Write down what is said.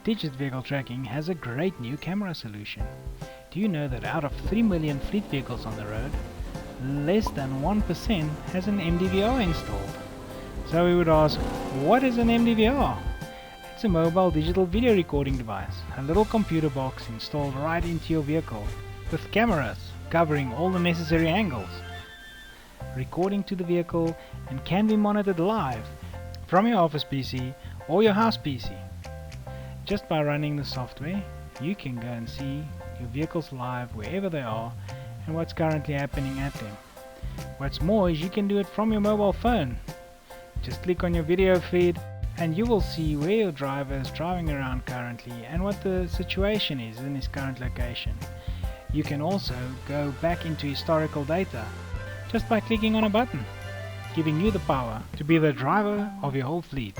Digit Vehicle Tracking has a great new camera solution. Do you know that out of 3 million fleet vehicles on the road, less than 1% has an MDVR installed? So we would ask, what is an MDVR? It's a mobile digital video recording device, a little computer box installed right into your vehicle, with cameras covering all the necessary angles, recording to the vehicle, and can be monitored live from your office PC or your house PC. Just by running the software, you can go and see your vehicles live wherever they are and what's currently happening at them. What's more is you can do it from your mobile phone. Just click on your video feed and you will see where your driver is driving around currently and what the situation is in his current location. You can also go back into historical data just by clicking on a button, giving you the power to be the driver of your whole fleet.